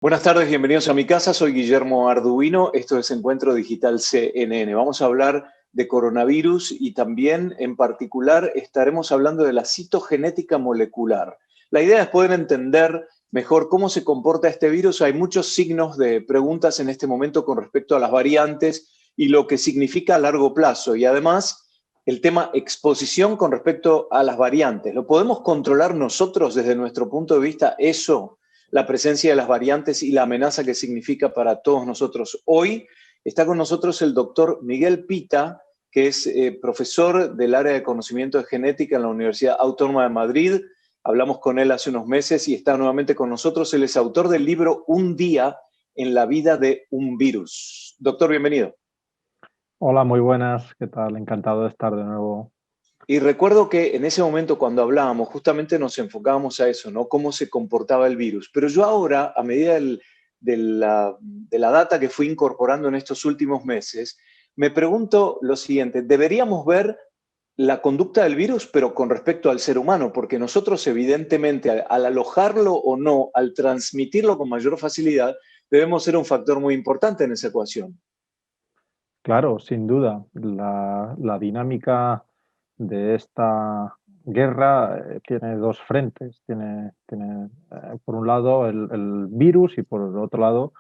Buenas tardes, bienvenidos a mi casa. Soy Guillermo Arduino. Esto es Encuentro Digital CNN. Vamos a hablar de coronavirus y también, en particular, estaremos hablando de la citogenética molecular. La idea es poder entender mejor cómo se comporta este virus. Hay muchos signos de preguntas en este momento con respecto a las variantes y lo que significa a largo plazo. Y además, el tema exposición con respecto a las variantes. ¿Lo podemos controlar nosotros desde nuestro punto de vista eso? La presencia de las variantes y la amenaza que significa para todos nosotros. Hoy está con nosotros el doctor Miguel Pita, que es profesor del área de conocimiento de genética en la Universidad Autónoma de Madrid. Hablamos con él hace unos meses y está nuevamente con nosotros. Él es autor del libro Un día en la vida de un virus. Doctor, bienvenido. Hola, muy buenas, ¿qué tal? Encantado de estar de nuevo. Y recuerdo que en ese momento cuando hablábamos, justamente nos enfocábamos a eso, ¿no? Cómo se comportaba el virus. Pero yo ahora, a medida de la data que fui incorporando en estos últimos meses, me pregunto lo siguiente: ¿deberíamos ver la conducta del virus, pero con respecto al ser humano? Porque nosotros, evidentemente, al alojarlo o no, al transmitirlo con mayor facilidad, debemos ser un factor muy importante en esa ecuación. Claro, sin duda, la dinámica de esta guerra tiene dos frentes. Tiene por un lado el virus y por otro lado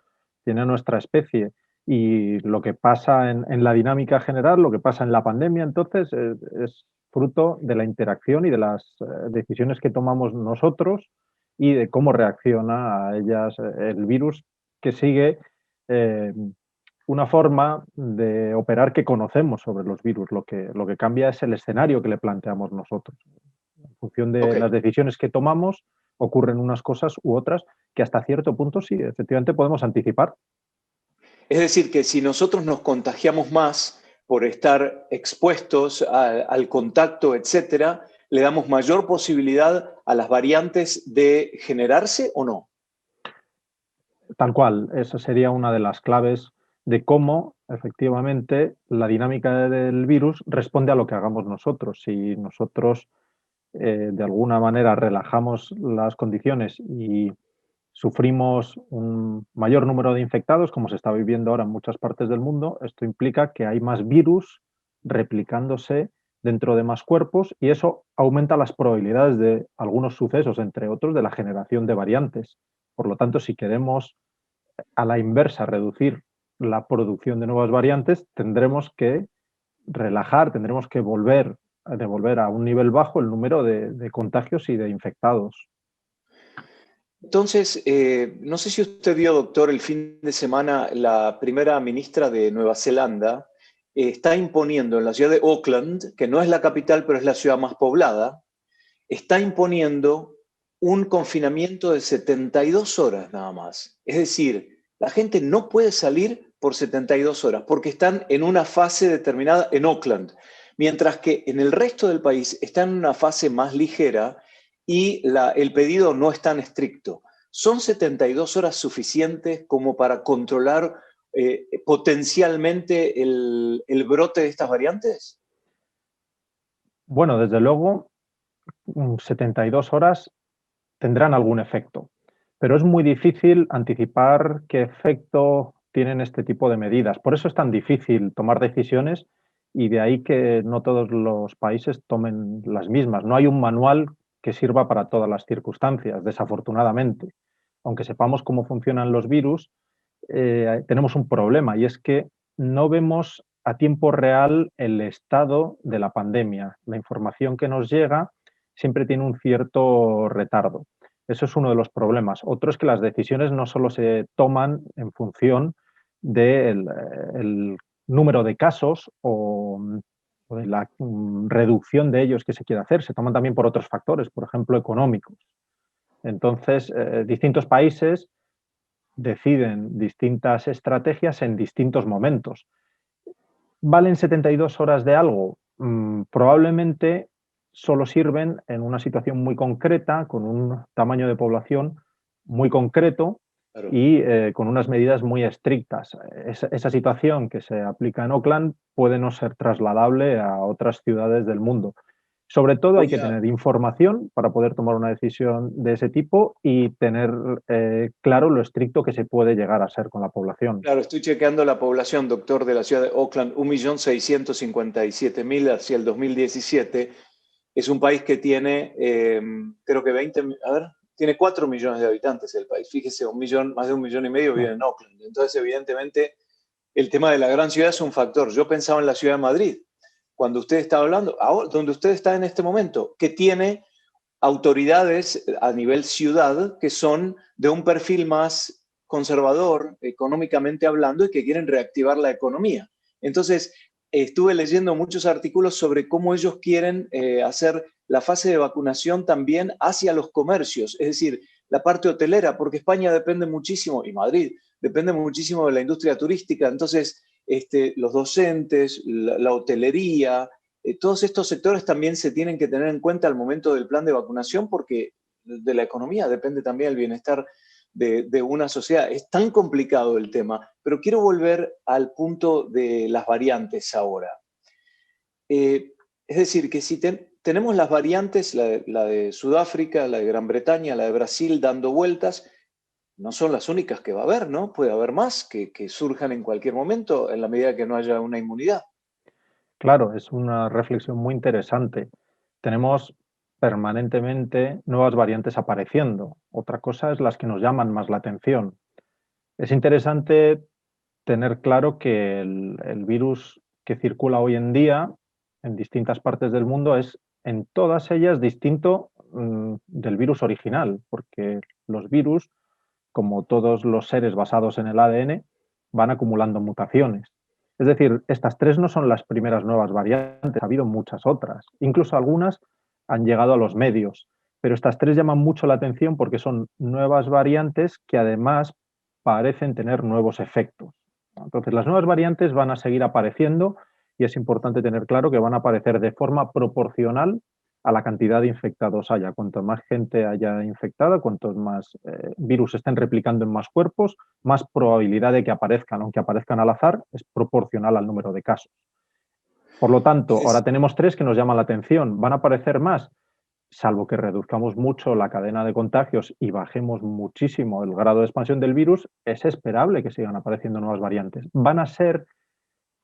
tiene nuestra especie. Y lo que pasa en la dinámica general, lo que pasa en la pandemia, entonces, es fruto de la interacción y de las decisiones que tomamos nosotros y de cómo reacciona a ellas el virus, que sigue eh, una forma de operar que conocemos sobre los virus. Lo que cambia es el escenario que le planteamos nosotros. En función de Ok. las decisiones que tomamos, ocurren unas cosas u otras que hasta cierto punto sí, efectivamente podemos anticipar. Es decir, que si nosotros nos contagiamos más por estar expuestos al contacto, etcétera, le damos mayor posibilidad a las variantes de generarse o no. Tal cual, esa sería una de las claves de cómo efectivamente la dinámica del virus responde a lo que hagamos nosotros. Si nosotros de alguna manera relajamos las condiciones y sufrimos un mayor número de infectados, como se está viviendo ahora en muchas partes del mundo, esto implica que hay más virus replicándose dentro de más cuerpos y eso aumenta las probabilidades de algunos sucesos, entre otros, de la generación de variantes. Por lo tanto, si queremos a la inversa reducir la producción de nuevas variantes, tendremos que relajar, tendremos que devolver a un nivel bajo el número de contagios y de infectados. Entonces, no sé si usted vio, doctor, el fin de semana la primera ministra de Nueva Zelanda está imponiendo en la ciudad de Auckland, que no es la capital, pero es la ciudad más poblada, está imponiendo un confinamiento de 72 horas nada más. Es decir, la gente no puede salir por 72 horas porque están en una fase determinada en Auckland, mientras que en el resto del país están en una fase más ligera y el pedido no es tan estricto. ¿Son 72 horas suficientes como para controlar potencialmente el brote de estas variantes? Bueno, desde luego, 72 horas tendrán algún efecto, pero es muy difícil anticipar qué efecto tienen este tipo de medidas. Por eso es tan difícil tomar decisiones y de ahí que no todos los países tomen las mismas. No hay un manual que sirva para todas las circunstancias, desafortunadamente. Aunque sepamos cómo funcionan los virus, tenemos un problema y es que no vemos a tiempo real el estado de la pandemia. La información que nos llega siempre tiene un cierto retardo. Eso es uno de los problemas. Otro es que las decisiones no solo se toman en función del el número de casos o de la reducción de ellos que se quiere hacer, se toman también por otros factores, por ejemplo, económicos. Entonces, distintos países deciden distintas estrategias en distintos momentos. ¿Valen 72 horas de algo? Probablemente solo sirven en una situación muy concreta, con un tamaño de población muy concreto Claro. y con unas medidas muy estrictas. Esa situación que se aplica en Auckland puede no ser trasladable a otras ciudades del mundo. Sobre todo hay Voy que a, tener información para poder tomar una decisión de ese tipo y tener claro lo estricto que se puede llegar a ser con la población. claro, estoy chequeando la población, doctor, de la ciudad de Oakland, 1.657.000 hacia el 2017. Es un país que tiene, creo que 20, a ver, tiene 4 millones de habitantes el país. Fíjese, más de 1,5 millones viven en Oakland. Entonces, evidentemente, el tema de la gran ciudad es un factor. Yo pensaba en la ciudad de Madrid, cuando usted está hablando, ahora, donde usted está en este momento, que tiene autoridades a nivel ciudad que son de un perfil más conservador, económicamente hablando, y que quieren reactivar la economía. Entonces, estuve leyendo muchos artículos sobre cómo ellos quieren hacer la fase de vacunación también hacia los comercios, es decir, la parte hotelera, porque España depende muchísimo, y Madrid, depende muchísimo de la industria turística. Entonces, los docentes, la hotelería, todos estos sectores también se tienen que tener en cuenta al momento del plan de vacunación, porque de la economía depende también el bienestar de una sociedad. Es tan complicado el tema, pero quiero volver al punto de las variantes ahora. Es decir, que si tenemos las variantes, la de Sudáfrica, la de Gran Bretaña, la de Brasil dando vueltas, no son las únicas que va a haber, ¿no? Puede haber más que surjan en cualquier momento en la medida que no haya una inmunidad. Claro, es una reflexión muy interesante. Tenemos permanentemente nuevas variantes apareciendo. Otra cosa es las que nos llaman más la atención. Es interesante tener claro que el virus que circula hoy en día en distintas partes del mundo es en todas ellas distinto del virus original, porque los virus, como todos los seres basados en el ADN, van acumulando mutaciones. Es decir, estas tres no son las primeras nuevas variantes, ha habido muchas otras, incluso algunas han llegado a los medios, pero estas tres llaman mucho la atención porque son nuevas variantes que además parecen tener nuevos efectos. Entonces, las nuevas variantes van a seguir apareciendo y es importante tener claro que van a aparecer de forma proporcional a la cantidad de infectados haya. Cuanto más gente haya infectada, cuantos más virus estén replicando en más cuerpos, más probabilidad de que aparezcan, aunque aparezcan al azar, es proporcional al número de casos. Por lo tanto, ahora Es, tenemos tres que nos llaman la atención. ¿Van a aparecer más? Salvo que reduzcamos mucho la cadena de contagios y bajemos muchísimo el grado de expansión del virus, es esperable que sigan apareciendo nuevas variantes. ¿Van a ser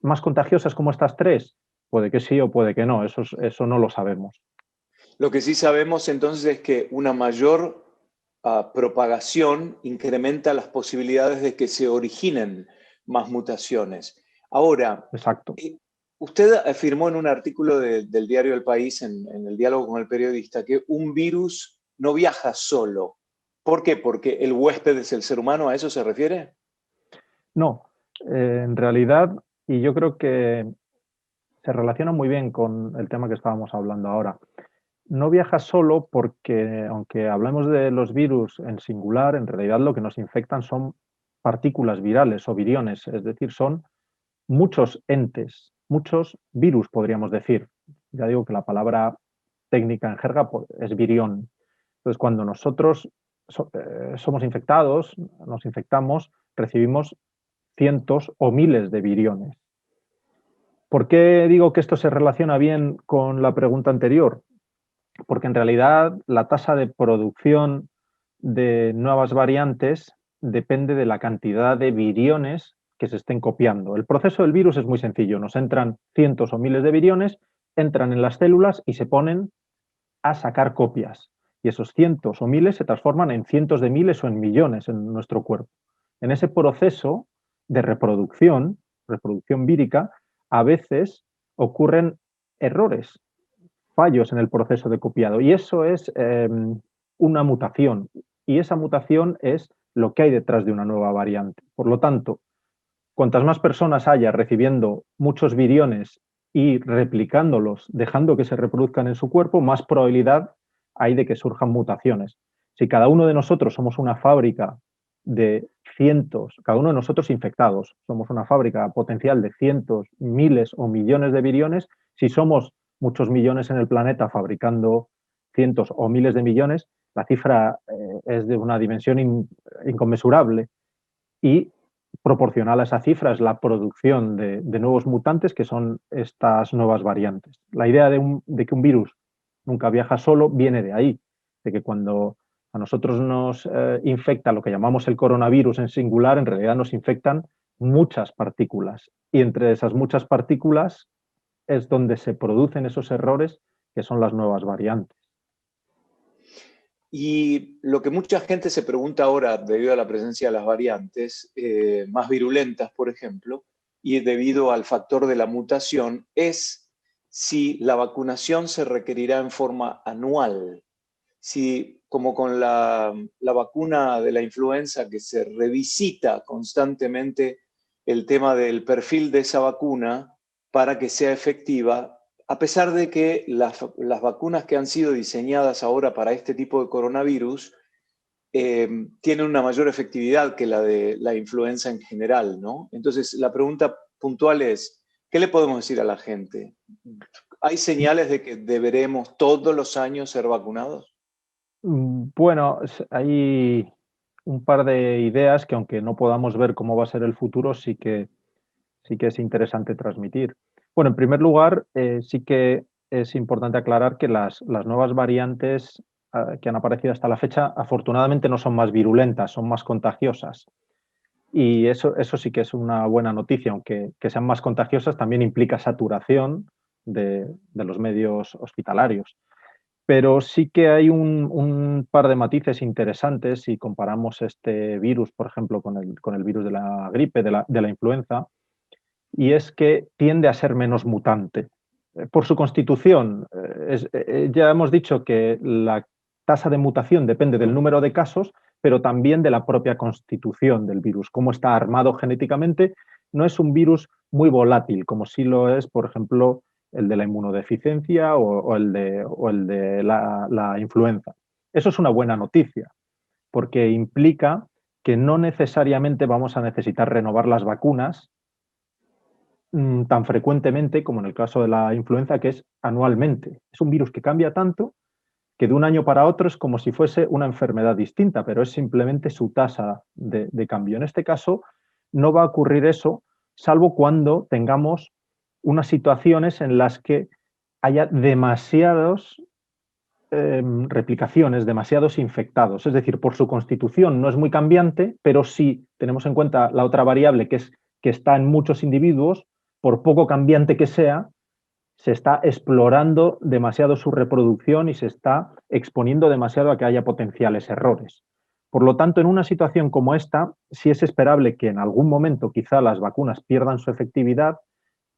más contagiosas como estas tres? Puede que sí o puede que no, eso no lo sabemos. lo que sí sabemos entonces es que una mayor propagación incrementa las posibilidades de que se originen más mutaciones. Ahora, Exacto. eh, usted afirmó en un artículo del diario El País, en el diálogo con el periodista, que un virus no viaja solo. ¿Por qué? Porque el huésped es el ser humano, ¿a eso se refiere? No, en realidad, y yo creo que se relaciona muy bien con el tema que estábamos hablando ahora. No viaja solo porque, aunque hablemos de los virus en singular, en realidad lo que nos infectan son partículas virales o viriones, es decir, son muchos entes, muchos virus, podríamos decir. Ya digo que la palabra técnica en jerga es virión. Entonces, cuando nosotros somos infectados, nos infectamos, recibimos cientos o miles de viriones. ¿Por qué digo que esto se relaciona bien con la pregunta anterior? Porque en realidad la tasa de producción de nuevas variantes depende de la cantidad de viriones que se estén copiando. El proceso del virus es muy sencillo. Nos entran cientos o miles de viriones, entran en las células y se ponen a sacar copias. Y esos cientos o miles se transforman en cientos de miles o en millones en nuestro cuerpo. En ese proceso de reproducción vírica, a veces ocurren errores, fallos en el proceso de copiado. Y eso es una mutación. Y esa mutación es lo que hay detrás de una nueva variante. Por lo tanto, cuantas más personas haya recibiendo muchos viriones y replicándolos, dejando que se reproduzcan en su cuerpo, más probabilidad hay de que surjan mutaciones. Si cada uno de nosotros somos una fábrica de cientos, cada uno de nosotros infectados, somos una fábrica potencial de cientos, miles o millones de viriones, si somos muchos millones en el planeta fabricando cientos o miles de millones, la cifra es de una dimensión inconmensurable y proporcional a esa cifra es la producción de nuevos mutantes que son estas nuevas variantes. La idea de que un virus nunca viaja solo, viene de ahí, de que cuando a nosotros nos infecta lo que llamamos el coronavirus en singular, en realidad nos infectan muchas partículas. Y entre esas muchas partículas es donde se producen esos errores que son las nuevas variantes. Y lo que mucha gente se pregunta ahora, debido a la presencia de las variantes más virulentas, por ejemplo, y debido al factor de la mutación, es si la vacunación se requerirá en forma anual. Si, como con la vacuna de la influenza, que se revisita constantemente el tema del perfil de esa vacuna para que sea efectiva, a pesar de que las vacunas que han sido diseñadas ahora para este tipo de coronavirus tienen una mayor efectividad que la de la influenza en general, ¿no? Entonces, la pregunta puntual es, ¿qué le podemos decir a la gente? ¿Hay señales de que deberemos todos los años ser vacunados? Bueno, hay un par de ideas que, aunque no podamos ver cómo va a ser el futuro, sí que es interesante transmitir. Bueno, en primer lugar, sí que es importante aclarar que las nuevas variantes que han aparecido hasta la fecha, afortunadamente no son más virulentas, son más contagiosas. Y eso sí que es una buena noticia, aunque que sean más contagiosas también implica saturación de los medios hospitalarios. Pero sí que hay un par de matices interesantes si comparamos este virus, por ejemplo, con el virus de la gripe, de la influenza, y es que tiende a ser menos mutante. Por su constitución, ya hemos dicho que la tasa de mutación depende del número de casos, pero también de la propia constitución del virus, cómo está armado genéticamente. No es un virus muy volátil, como sí lo es, por ejemplo, el de la inmunodeficiencia o el de la influenza. Eso es una buena noticia, porque implica que no necesariamente vamos a necesitar renovar las vacunas tan frecuentemente como en el caso de la influenza, que es anualmente. Es un virus que cambia tanto que de un año para otro es como si fuese una enfermedad distinta, pero es simplemente su tasa de cambio. En este caso, no va a ocurrir eso, salvo cuando tengamos unas situaciones en las que haya demasiados replicaciones, demasiados infectados. Es decir, por su constitución no es muy cambiante, pero si tenemos en cuenta la otra variable, que es que está en muchos individuos, por poco cambiante que sea, se está explorando demasiado su reproducción y se está exponiendo demasiado a que haya potenciales errores. Por lo tanto, en una situación como esta, sí es esperable que en algún momento quizá las vacunas pierdan su efectividad,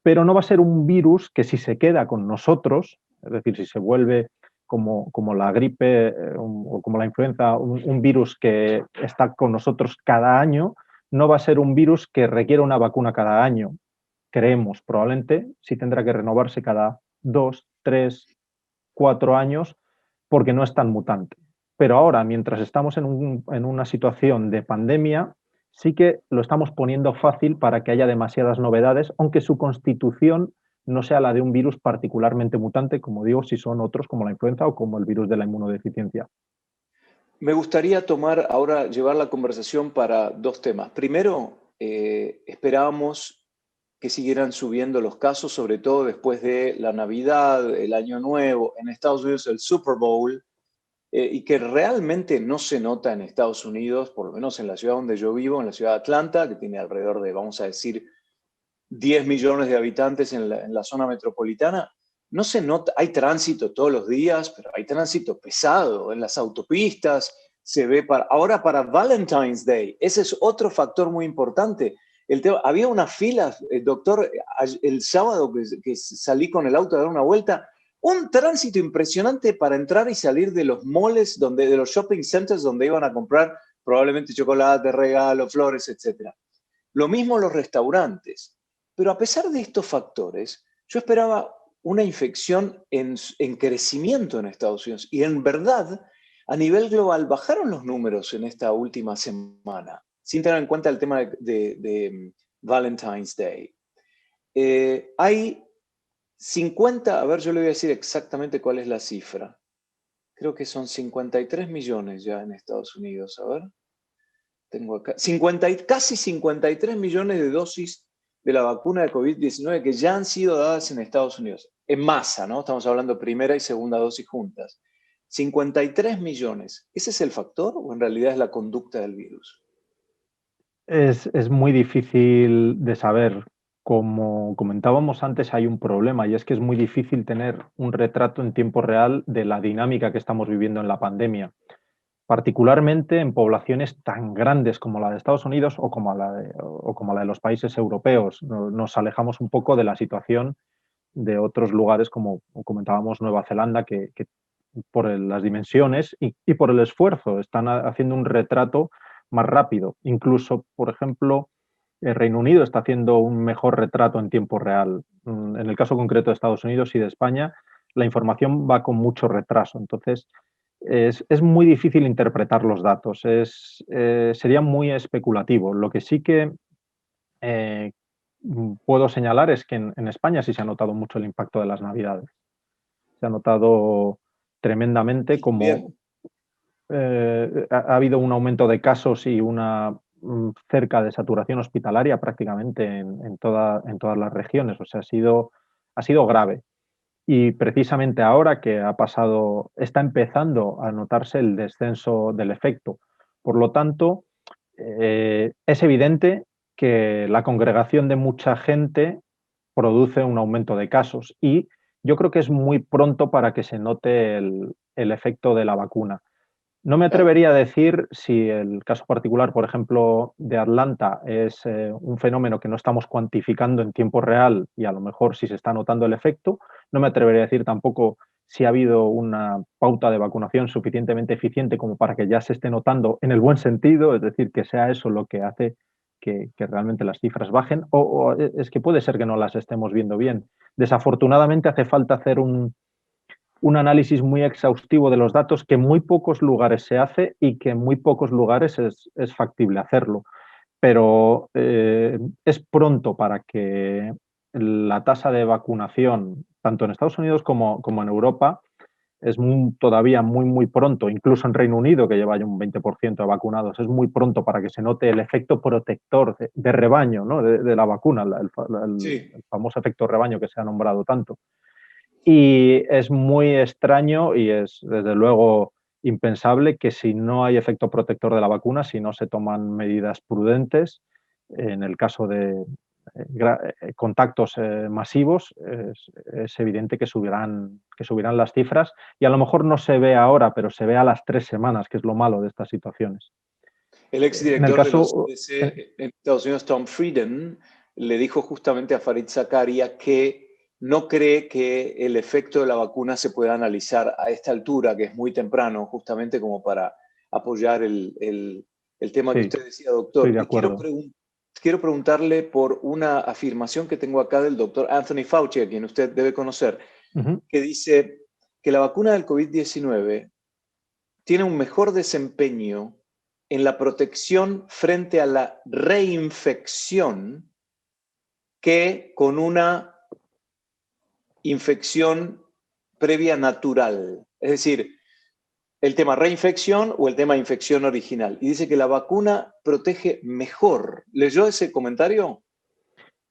pero no va a ser un virus que, si se queda con nosotros, es decir, si se vuelve como la gripe o como la influenza, un virus que está con nosotros cada año, no va a ser un virus que requiera una vacuna cada año. Creemos, probablemente sí tendrá que renovarse cada 2, 3, 4 años, porque no es tan mutante. Pero ahora, mientras estamos en una situación de pandemia, sí que lo estamos poniendo fácil para que haya demasiadas novedades, aunque su constitución no sea la de un virus particularmente mutante, como digo, si son otros como la influenza o como el virus de la inmunodeficiencia. Me gustaría llevar la conversación para dos temas. Primero, esperábamos que siguieran subiendo los casos, sobre todo después de la Navidad, el Año Nuevo, en Estados Unidos el Super Bowl, y que realmente no se nota en Estados Unidos, por lo menos en la ciudad donde yo vivo, en la ciudad de Atlanta, que tiene alrededor de, vamos a decir, 10 millones de habitantes en la zona metropolitana. No se nota, hay tránsito todos los días, pero hay tránsito pesado en las autopistas, se ve ahora para Valentine's Day, ese es otro factor muy importante. Había una fila, doctor, el sábado que salí con el auto a dar una vuelta, un tránsito impresionante para entrar y salir de los malls, de los shopping centers donde iban a comprar probablemente chocolate, regalos, flores, etc. Lo mismo los restaurantes. Pero a pesar de estos factores, yo esperaba una infección en crecimiento en Estados Unidos. Y en verdad, a nivel global, bajaron los números en esta última semana, sin tener en cuenta el tema de Valentine's Day. Hay 50, a ver, yo le voy a decir exactamente cuál es la cifra. Creo que son 53 millones ya en Estados Unidos. A ver, tengo acá. Casi 53 millones de dosis de la vacuna de COVID-19 que ya han sido dadas en Estados Unidos. en masa, ¿no? Estamos hablando de primera y segunda dosis juntas. 53 millones. ¿Ese es el factor o en realidad es la conducta del virus? Es muy difícil de saber. Como comentábamos antes, hay un problema y es que es muy difícil tener un retrato en tiempo real de la dinámica que estamos viviendo en la pandemia, particularmente en poblaciones tan grandes como la de Estados Unidos o como la de los países europeos. Nos alejamos un poco de la situación de otros lugares, como comentábamos Nueva Zelanda, que por las dimensiones y por el esfuerzo están haciendo un retrato más rápido. Incluso, por ejemplo, el Reino Unido está haciendo un mejor retrato en tiempo real. En el caso concreto de Estados Unidos y de España, la información va con mucho retraso. Entonces, es muy difícil interpretar los datos. Sería muy especulativo. Lo que sí que eh, puedo señalar es que en España sí se ha notado mucho el impacto de las Navidades. Se ha notado tremendamente como Bien. ha habido un aumento de casos y una cerca de saturación hospitalaria prácticamente en todas las regiones. O sea, ha sido grave. Y precisamente ahora que está empezando a notarse el descenso del efecto. Por lo tanto, es evidente que la congregación de mucha gente produce un aumento de casos y yo creo que es muy pronto para que se note el efecto de la vacuna. No me Claro. atrevería a decir si el caso particular, por ejemplo, de Atlanta es un fenómeno que no estamos cuantificando en tiempo real y a lo mejor si se está notando el efecto. No me atrevería a decir tampoco si ha habido una pauta de vacunación suficientemente eficiente como para que ya se esté notando en el buen sentido, es decir, que sea eso lo que hace que realmente las cifras bajen, o es que puede ser que no las estemos viendo bien. Desafortunadamente hace falta hacer un análisis muy exhaustivo de los datos que en muy pocos lugares se hace y que en muy pocos lugares es factible hacerlo. Pero es pronto para que la tasa de vacunación, tanto en Estados Unidos como en Europa, es todavía muy pronto, incluso en Reino Unido, que lleva ya un 20% de vacunados, es muy pronto para que se note el efecto protector de rebaño, ¿no? de la vacuna, Sí. el famoso efecto rebaño que se ha nombrado tanto. Y es muy extraño y es, desde luego, impensable que si no hay efecto protector de la vacuna, si no se toman medidas prudentes, en el caso de contactos masivos, es evidente que subirán las cifras y a lo mejor no se ve ahora, pero se ve a las 3 semanas, que es lo malo de estas situaciones. El En el exdirector de los caso, CDC en Estados Unidos, Tom Frieden, le dijo justamente a Farid Zakaria que no cree que el efecto de la vacuna se pueda analizar a esta altura, que es muy temprano, justamente como para apoyar el tema que sí, usted decía, estoy doctor. de Y acuerdo. quiero preguntarle por una afirmación que tengo acá del doctor Anthony Fauci, a quien usted debe conocer, Ujú. que dice que la vacuna del COVID-19 tiene un mejor desempeño en la protección frente a la reinfección que con una infección previa natural. Es decir, el tema reinfección o el tema infección original. Y dice que la vacuna protege mejor. ¿Leyó ese comentario?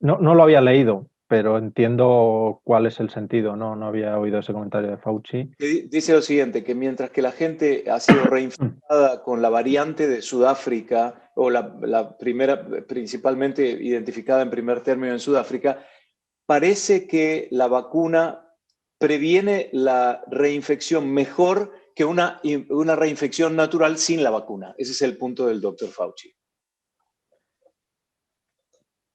No lo había leído, pero entiendo cuál es el sentido. No había oído ese comentario de Fauci. Dice lo siguiente, que mientras que la gente ha sido reinfectada con la variante de Sudáfrica, o la primera, principalmente identificada en primer término en Sudáfrica, parece que la vacuna previene la reinfección mejor que una reinfección natural sin la vacuna. Ese es el punto del doctor Fauci.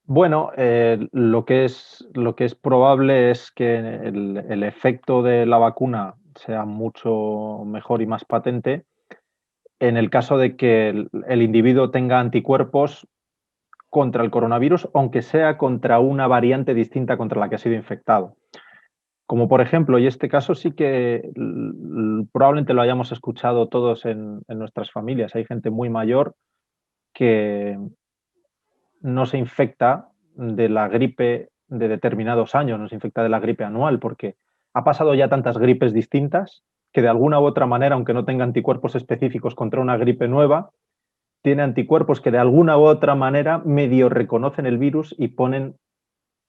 Bueno, lo que es probable es que el efecto de la vacuna sea mucho mejor y más patente en el caso de que el individuo tenga anticuerpos contra el coronavirus, aunque sea contra una variante distinta contra la que ha sido infectado. Como por ejemplo, y este caso sí que probablemente lo hayamos escuchado todos en nuestras familias, hay gente muy mayor que no se infecta de la gripe de determinados años, no se infecta de la gripe anual, porque ha pasado ya tantas gripes distintas que de alguna u otra manera, aunque no tenga anticuerpos específicos contra una gripe nueva, tiene anticuerpos que de alguna u otra manera medio reconocen el virus y ponen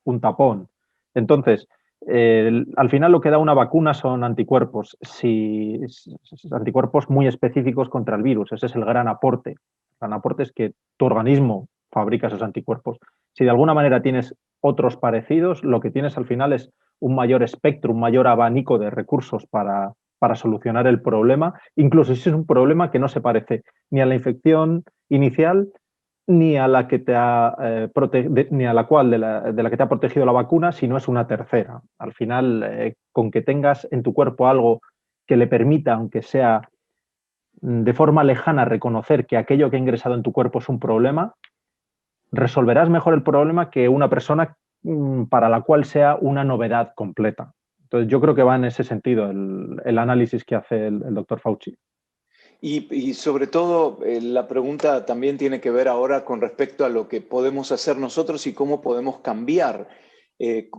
un tapón. Entonces, Al final lo que da una vacuna son anticuerpos, anticuerpos muy específicos contra el virus. Ese es el gran aporte. El gran aporte es que tu organismo fabrica esos anticuerpos. Si de alguna manera tienes otros parecidos, lo que tienes al final es un mayor espectro, un mayor abanico de recursos para solucionar el problema, incluso si es un problema que no se parece ni a la infección inicial ni a la que te ha ni a la cual de la que te ha protegido la vacuna, si no es una tercera. Al final, con que tengas en tu cuerpo algo que le permita, aunque sea de forma lejana, reconocer que aquello que ha ingresado en tu cuerpo es un problema, resolverás mejor el problema que una persona para la cual sea una novedad completa. Entonces, yo creo que va en ese sentido el análisis que hace el doctor Fauci. Y sobre todo, la pregunta también tiene que ver ahora con respecto a lo que podemos hacer nosotros y cómo podemos cambiar,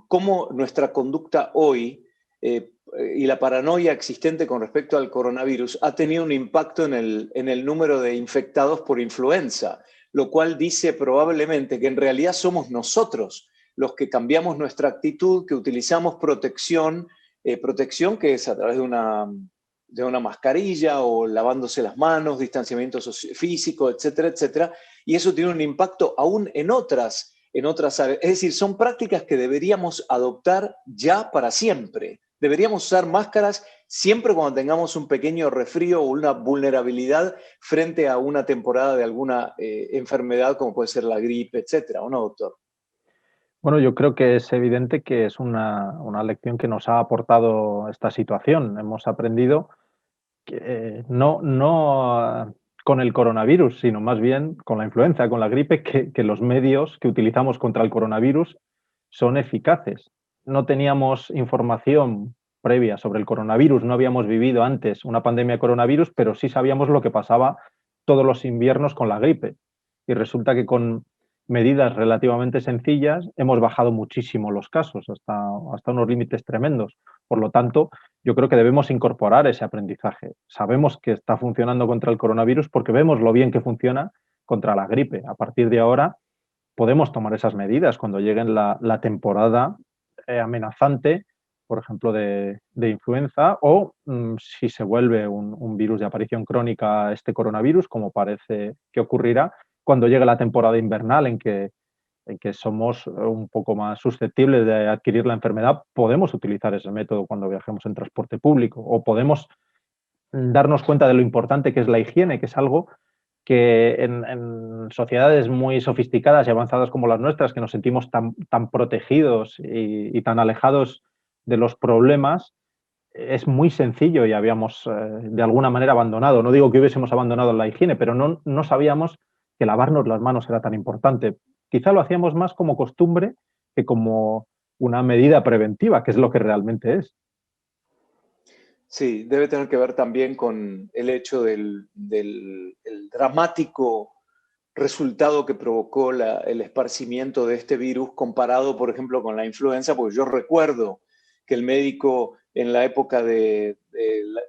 cómo nuestra conducta hoy y la paranoia existente con respecto al coronavirus ha tenido un impacto en el número de infectados por influenza, lo cual dice probablemente que en realidad somos nosotros los que cambiamos nuestra actitud, que utilizamos protección que es a través de una mascarilla o lavándose las manos, distanciamiento físico, etcétera, etcétera, y eso tiene un impacto aún en otras áreas. Es decir, son prácticas que deberíamos adoptar ya para siempre. Deberíamos usar máscaras siempre cuando tengamos un pequeño resfrío o una vulnerabilidad frente a una temporada de alguna enfermedad como puede ser la gripe, etcétera, ¿o no, doctor? Bueno, yo creo que es evidente que es una lección que nos ha aportado esta situación. Hemos aprendido que no con el coronavirus, sino más bien con la influenza, con la gripe, que los medios que utilizamos contra el coronavirus son eficaces. No teníamos información previa sobre el coronavirus, no habíamos vivido antes una pandemia de coronavirus, pero sí sabíamos lo que pasaba todos los inviernos con la gripe. Y resulta que con medidas relativamente sencillas hemos bajado muchísimo los casos, hasta unos límites tremendos. Por lo tanto, yo creo que debemos incorporar ese aprendizaje. Sabemos que está funcionando contra el coronavirus porque vemos lo bien que funciona contra la gripe. A partir de ahora podemos tomar esas medidas cuando llegue la temporada amenazante, por ejemplo, de influenza, o si se vuelve un virus de aparición crónica este coronavirus, como parece que ocurrirá, cuando llegue la temporada invernal en que somos un poco más susceptibles de adquirir la enfermedad, podemos utilizar ese método cuando viajemos en transporte público o podemos darnos cuenta de lo importante que es la higiene, que es algo que en sociedades muy sofisticadas y avanzadas como las nuestras, que nos sentimos tan protegidos y tan alejados de los problemas, es muy sencillo y habíamos de alguna manera abandonado. No digo que hubiésemos abandonado la higiene, pero no sabíamos que lavarnos las manos era tan importante. Quizá lo hacíamos más como costumbre que como una medida preventiva, que es lo que realmente es. Sí, debe tener que ver también con el hecho del el dramático resultado que provocó el esparcimiento de este virus comparado, por ejemplo, con la influenza, porque yo recuerdo que el médico en la época de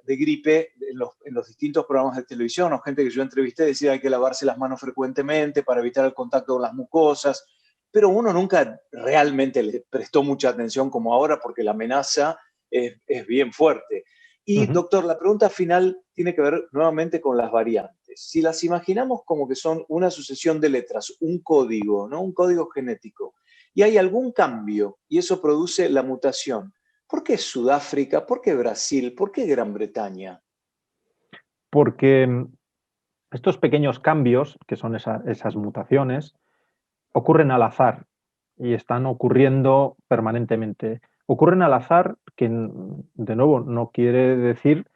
gripe, en los distintos programas de televisión o gente que yo entrevisté decía que hay que lavarse las manos frecuentemente para evitar el contacto con las mucosas, pero uno nunca realmente le prestó mucha atención como ahora porque la amenaza es bien fuerte. Y Ujú. doctor, la pregunta final tiene que ver nuevamente con las variantes. Si las imaginamos como que son una sucesión de letras, un código, ¿no? Un código genético, y hay algún cambio y eso produce la mutación, ¿por qué Sudáfrica? ¿Por qué Brasil? ¿Por qué Gran Bretaña? Porque estos pequeños cambios, que son esas mutaciones, ocurren al azar y están ocurriendo permanentemente. Ocurren al azar, que de nuevo no quiere decir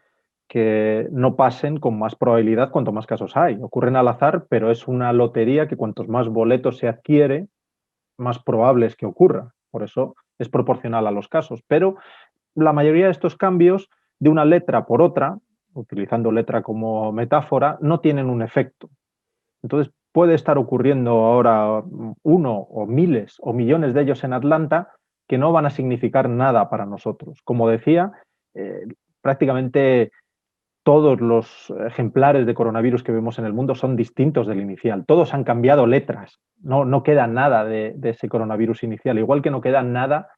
que no pasen con más probabilidad cuanto más casos hay. Ocurren al azar, pero es una lotería que cuantos más boletos se adquiere, más probable es que ocurra. Por eso es proporcional a los casos. Pero la mayoría de estos cambios, de una letra por otra, utilizando letra como metáfora, no tienen un efecto. Entonces, puede estar ocurriendo ahora uno o miles o millones de ellos en Atlanta que no van a significar nada para nosotros. Como decía, eh, prácticamente todos los ejemplares de coronavirus que vemos en el mundo son distintos del inicial. Todos han cambiado letras. No queda nada de ese coronavirus inicial. Igual que no queda nada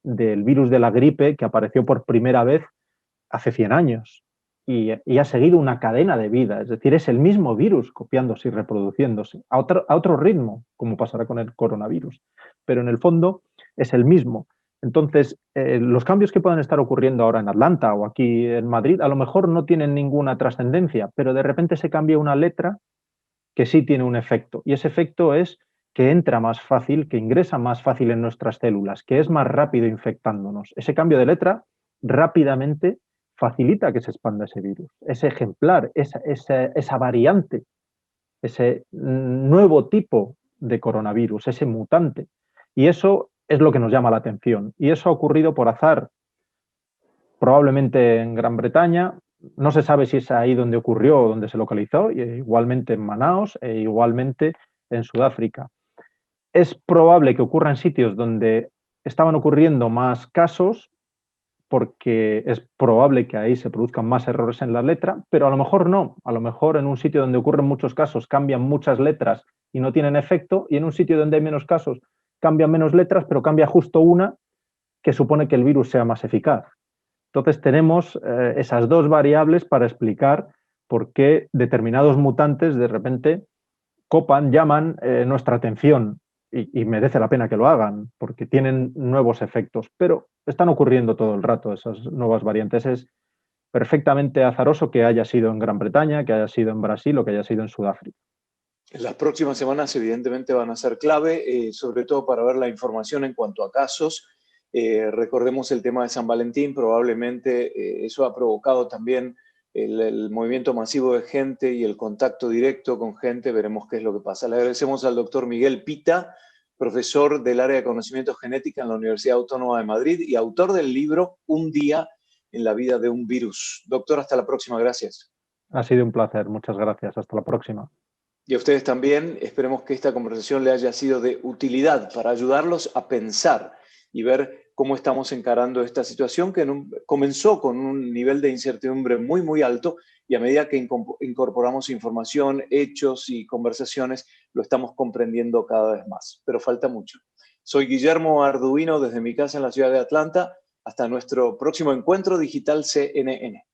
del virus de la gripe que apareció por primera vez hace 100 años y ha seguido una cadena de vida. Es decir, es el mismo virus copiándose y reproduciéndose a otro ritmo, como pasará con el coronavirus. Pero en el fondo es el mismo. Entonces, los cambios que puedan estar ocurriendo ahora en Atlanta o aquí en Madrid a lo mejor no tienen ninguna trascendencia, pero de repente se cambia una letra que sí tiene un efecto. Y ese efecto es que entra más fácil, que ingresa más fácil en nuestras células, que es más rápido infectándonos. Ese cambio de letra rápidamente facilita que se expanda ese virus, ese ejemplar, esa variante, ese nuevo tipo de coronavirus, ese mutante. Y eso es lo que nos llama la atención. Y eso ha ocurrido por azar, probablemente en Gran Bretaña. No se sabe si es ahí donde ocurrió o donde se localizó, igualmente en Manaos e igualmente en Sudáfrica. Es probable que ocurra en sitios donde estaban ocurriendo más casos, porque es probable que ahí se produzcan más errores en la letra, pero a lo mejor no. A lo mejor en un sitio donde ocurren muchos casos cambian muchas letras y no tienen efecto, y en un sitio donde hay menos casos cambian menos letras, pero cambia justo una que supone que el virus sea más eficaz. Entonces tenemos esas dos variables para explicar por qué determinados mutantes de repente copan, llaman nuestra atención y merece la pena que lo hagan porque tienen nuevos efectos, pero están ocurriendo todo el rato esas nuevas variantes. Es perfectamente azaroso que haya sido en Gran Bretaña, que haya sido en Brasil o que haya sido en Sudáfrica. Las próximas semanas evidentemente van a ser clave, sobre todo para ver la información en cuanto a casos. Recordemos el tema de San Valentín, probablemente eso ha provocado también el movimiento masivo de gente y el contacto directo con gente. Veremos qué es lo que pasa. Le agradecemos al doctor Miguel Pita, profesor del área de conocimiento genética en la Universidad Autónoma de Madrid y autor del libro Un día en la vida de un virus. Doctor, hasta la próxima. Gracias. Ha sido un placer. Muchas gracias. Hasta la próxima. Y a ustedes también, esperemos que esta conversación le haya sido de utilidad para ayudarlos a pensar y ver cómo estamos encarando esta situación que comenzó con un nivel de incertidumbre muy, muy alto y a medida que incorporamos información, hechos y conversaciones, lo estamos comprendiendo cada vez más. Pero falta mucho. Soy Guillermo Arduino desde mi casa en la ciudad de Atlanta. Hasta nuestro próximo encuentro digital CNN.